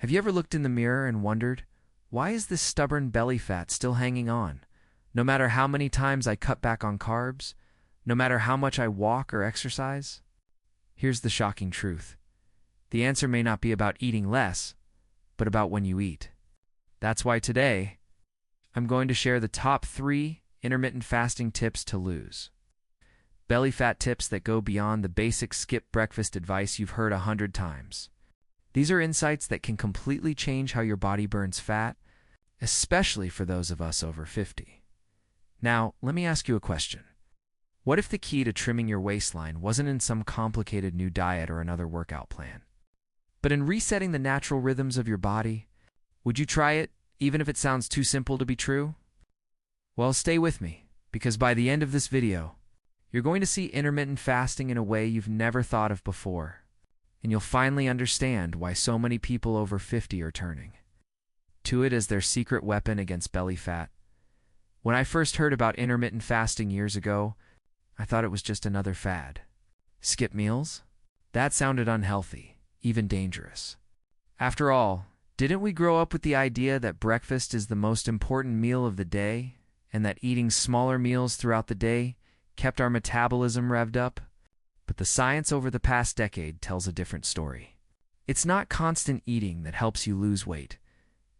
Have you ever looked in the mirror and wondered, why is this stubborn belly fat still hanging on? No matter how many times I cut back on carbs, no matter how much I walk or exercise? Here's the shocking truth. The answer may not be about eating less, but about when you eat. That's why today, I'm going to share the top 3 intermittent fasting tips to lose. Belly fat tips that go beyond the basic skip breakfast advice you've heard 100 times. These are insights that can completely change how your body burns fat, especially for those of us over 50. Now, let me ask you a question. What if the key to trimming your waistline wasn't in some complicated new diet or another workout plan, but in resetting the natural rhythms of your body? Would you try it, even if it sounds too simple to be true? Well, stay with me, because by the end of this video, you're going to see intermittent fasting in a way you've never thought of before, and you'll finally understand why so many people over 50 are turning to it as their secret weapon against belly fat. When I first heard about intermittent fasting years ago, I thought it was just another fad. Skip meals? That sounded unhealthy, even dangerous. After all, didn't we grow up with the idea that breakfast is the most important meal of the day, and that eating smaller meals throughout the day kept our metabolism revved up? But the science over the past decade tells a different story. It's not constant eating that helps you lose weight.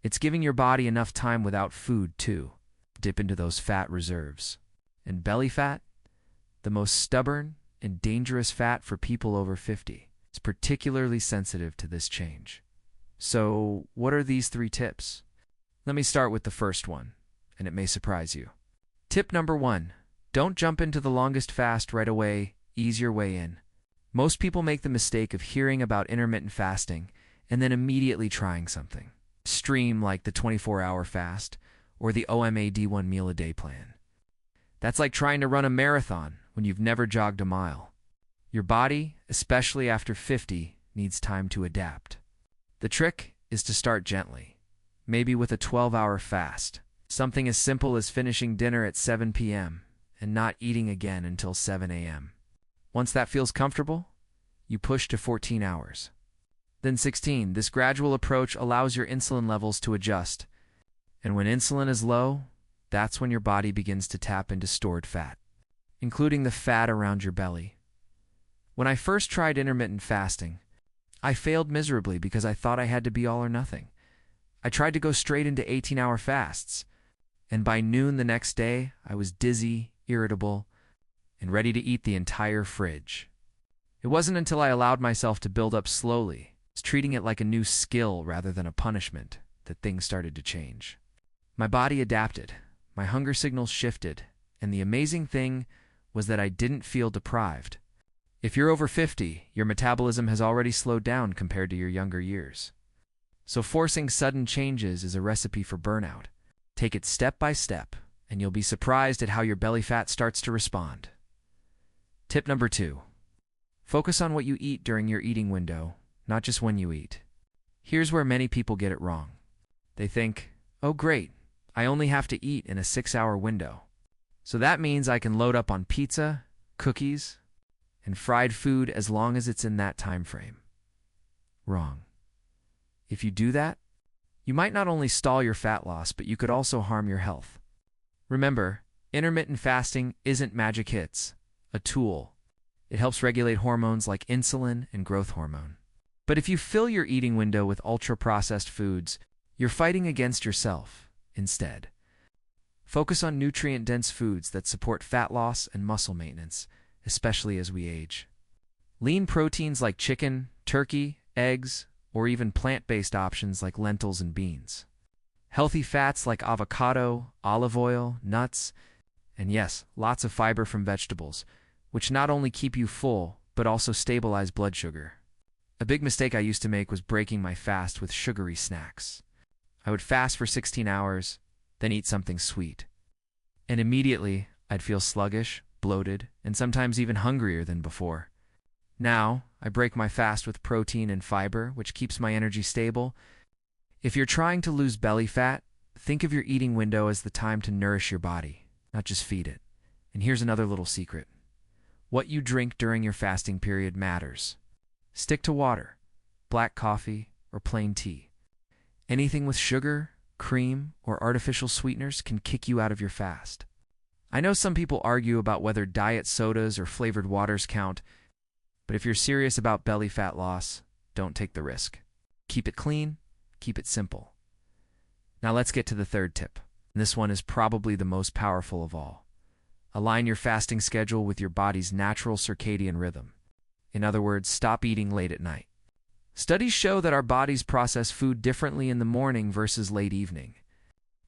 It's giving your body enough time without food, too. Dip into those fat reserves. And belly fat? The most stubborn and dangerous fat for people over 50. It's particularly sensitive to this change. So, what are these 3 tips? Let me start with the first one, and it may surprise you. Tip number 1. Don't jump into the longest fast right away. Ease your way in. Most people make the mistake of hearing about intermittent fasting and then immediately trying something extreme like the 24-hour fast or the OMAD 1 meal a day plan. That's like trying to run a marathon when you've never jogged a mile. Your body, especially after 50, needs time to adapt. The trick is to start gently, maybe with a 12-hour fast, something as simple as finishing dinner at 7 p.m. and not eating again until 7 a.m. Once that feels comfortable, you push to 14 hours. Then 16. This gradual approach allows your insulin levels to adjust. And when insulin is low, that's when your body begins to tap into stored fat, including the fat around your belly. When I first tried intermittent fasting, I failed miserably because I thought I had to be all or nothing. I tried to go straight into 18-hour fasts, and by noon the next day, I was dizzy, irritable, and ready to eat the entire fridge. It wasn't until I allowed myself to build up slowly, treating it like a new skill rather than a punishment, that things started to change. My body adapted, my hunger signals shifted, and the amazing thing was that I didn't feel deprived. If you're over 50, your metabolism has already slowed down compared to your younger years. So forcing sudden changes is a recipe for burnout. Take it step by step, and you'll be surprised at how your belly fat starts to respond. Tip number 2. Focus on what you eat during your eating window, not just when you eat. Here's where many people get it wrong. They think, oh great, I only have to eat in a 6-hour window. So that means I can load up on pizza, cookies, and fried food as long as it's in that time frame. Wrong. If you do that, you might not only stall your fat loss, but you could also harm your health. Remember, intermittent fasting isn't magic hits, a tool. It helps regulate hormones like insulin and growth hormone. But if you fill your eating window with ultra-processed foods, you're fighting against yourself instead. Focus on nutrient-dense foods that support fat loss and muscle maintenance, especially as we age. Lean proteins like chicken, turkey, eggs, or even plant-based options like lentils and beans. Healthy fats like avocado, olive oil, nuts, and yes, lots of fiber from vegetables, which not only keep you full, but also stabilize blood sugar. A big mistake I used to make was breaking my fast with sugary snacks. I would fast for 16 hours, then eat something sweet. And immediately, I'd feel sluggish, bloated, and sometimes even hungrier than before. Now, I break my fast with protein and fiber, which keeps my energy stable. If you're trying to lose belly fat, think of your eating window as the time to nourish your body, not just feed it. And here's another little secret. What you drink during your fasting period matters. Stick to water, black coffee, or plain tea. Anything with sugar, cream, or artificial sweeteners can kick you out of your fast. I know some people argue about whether diet sodas or flavored waters count, but if you're serious about belly fat loss, don't take the risk. Keep it clean, keep it simple. Now let's get to the third tip. This one is probably the most powerful of all. Align your fasting schedule with your body's natural circadian rhythm. In other words, stop eating late at night. Studies show that our bodies process food differently in the morning versus late evening.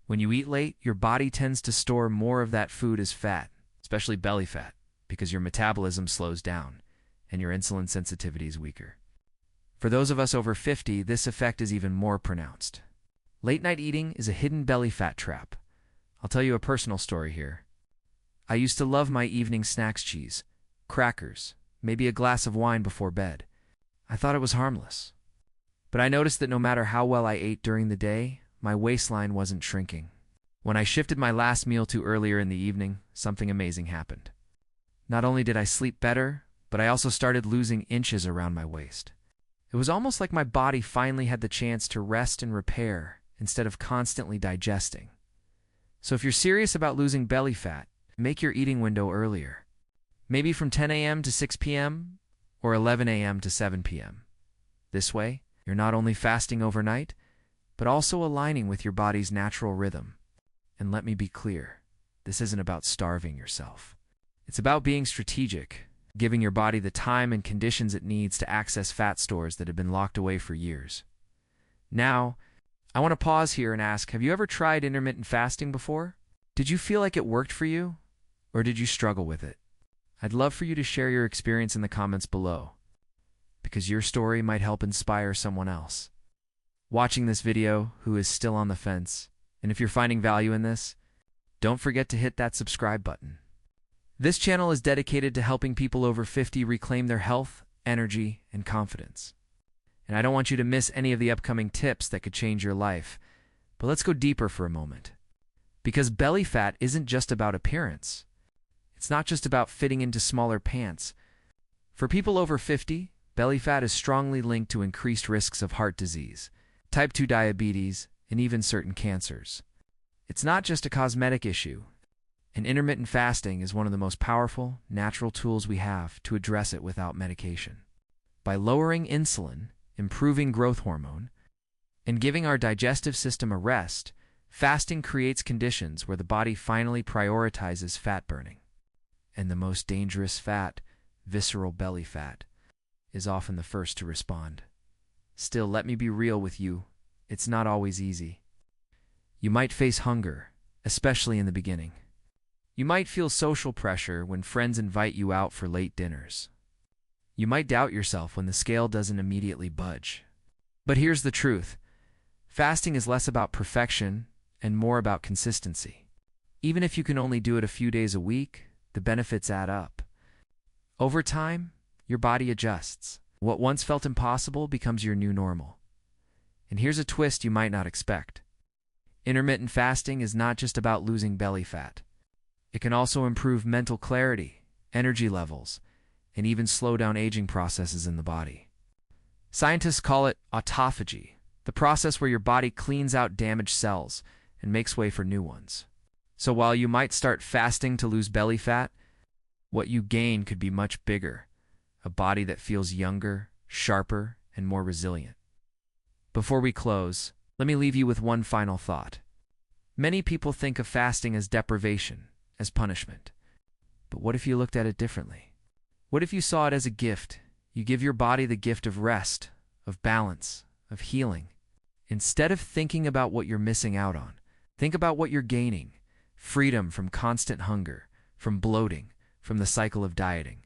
When you eat late, your body tends to store more of that food as fat, especially belly fat, because your metabolism slows down and your insulin sensitivity is weaker. For those of us over 50, this effect is even more pronounced. Late-night eating is a hidden belly fat trap. I'll tell you a personal story here. I used to love my evening snacks: cheese, crackers, maybe a glass of wine before bed. I thought it was harmless. But I noticed that no matter how well I ate during the day, my waistline wasn't shrinking. When I shifted my last meal to earlier in the evening, something amazing happened. Not only did I sleep better, but I also started losing inches around my waist. It was almost like my body finally had the chance to rest and repair instead of constantly digesting. So if you're serious about losing belly fat, make your eating window earlier. Maybe from 10 a.m. to 6 p.m. or 11 a.m. to 7 p.m. This way, you're not only fasting overnight, but also aligning with your body's natural rhythm. And let me be clear, this isn't about starving yourself. It's about being strategic, giving your body the time and conditions it needs to access fat stores that have been locked away for years. Now, I want to pause here and ask, have you ever tried intermittent fasting before? Did you feel like it worked for you, or did you struggle with it? I'd love for you to share your experience in the comments below, because your story might help inspire someone else watching this video who is still on the fence. And if you're finding value in this, don't forget to hit that subscribe button. This channel is dedicated to helping people over 50 reclaim their health, energy, and confidence. And I don't want you to miss any of the upcoming tips that could change your life. But let's go deeper for a moment. Because belly fat isn't just about appearance. It's not just about fitting into smaller pants. For people over 50, belly fat is strongly linked to increased risks of heart disease, type 2 diabetes, and even certain cancers. It's not just a cosmetic issue, and intermittent fasting is one of the most powerful, natural tools we have to address it without medication. By lowering insulin, improving growth hormone, and giving our digestive system a rest, fasting creates conditions where the body finally prioritizes fat burning. And the most dangerous fat, visceral belly fat, is often the first to respond. Still, let me be real with you, it's not always easy. You might face hunger, especially in the beginning. You might feel social pressure when friends invite you out for late dinners. You might doubt yourself when the scale doesn't immediately budge. But here's the truth. Fasting is less about perfection and more about consistency. Even if you can only do it a few days a week, the benefits add up. Over time, your body adjusts. What once felt impossible becomes your new normal. And here's a twist you might not expect. Intermittent fasting is not just about losing belly fat. It can also improve mental clarity, energy levels, and even slow down aging processes in the body. Scientists call it autophagy, the process where your body cleans out damaged cells and makes way for new ones. So while you might start fasting to lose belly fat, what you gain could be much bigger, a body that feels younger, sharper, and more resilient. Before we close, let me leave you with one final thought. Many people think of fasting as deprivation, as punishment. But what if you looked at it differently? What if you saw it as a gift? You give your body the gift of rest, of balance, of healing. Instead of thinking about what you're missing out on, think about what you're gaining. Freedom from constant hunger, from bloating, from the cycle of dieting.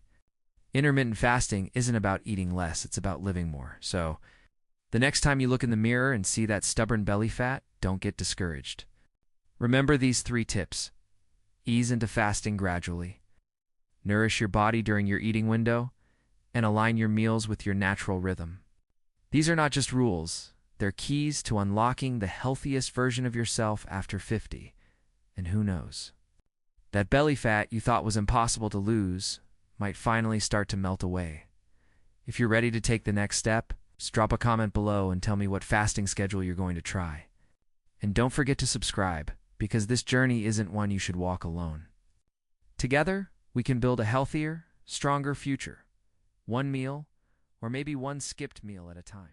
Intermittent fasting isn't about eating less, it's about living more. So, the next time you look in the mirror and see that stubborn belly fat, don't get discouraged. Remember these 3 tips. Ease into fasting gradually. Nourish your body during your eating window, and align your meals with your natural rhythm. These are not just rules, they're keys to unlocking the healthiest version of yourself after 50. And who knows? That belly fat you thought was impossible to lose might finally start to melt away. If you're ready to take the next step, Just drop a comment below and tell me what fasting schedule you're going to try. And don't forget to subscribe, because this journey isn't one you should walk alone. Together, we can build a healthier, stronger future, one meal, or maybe one skipped meal at a time.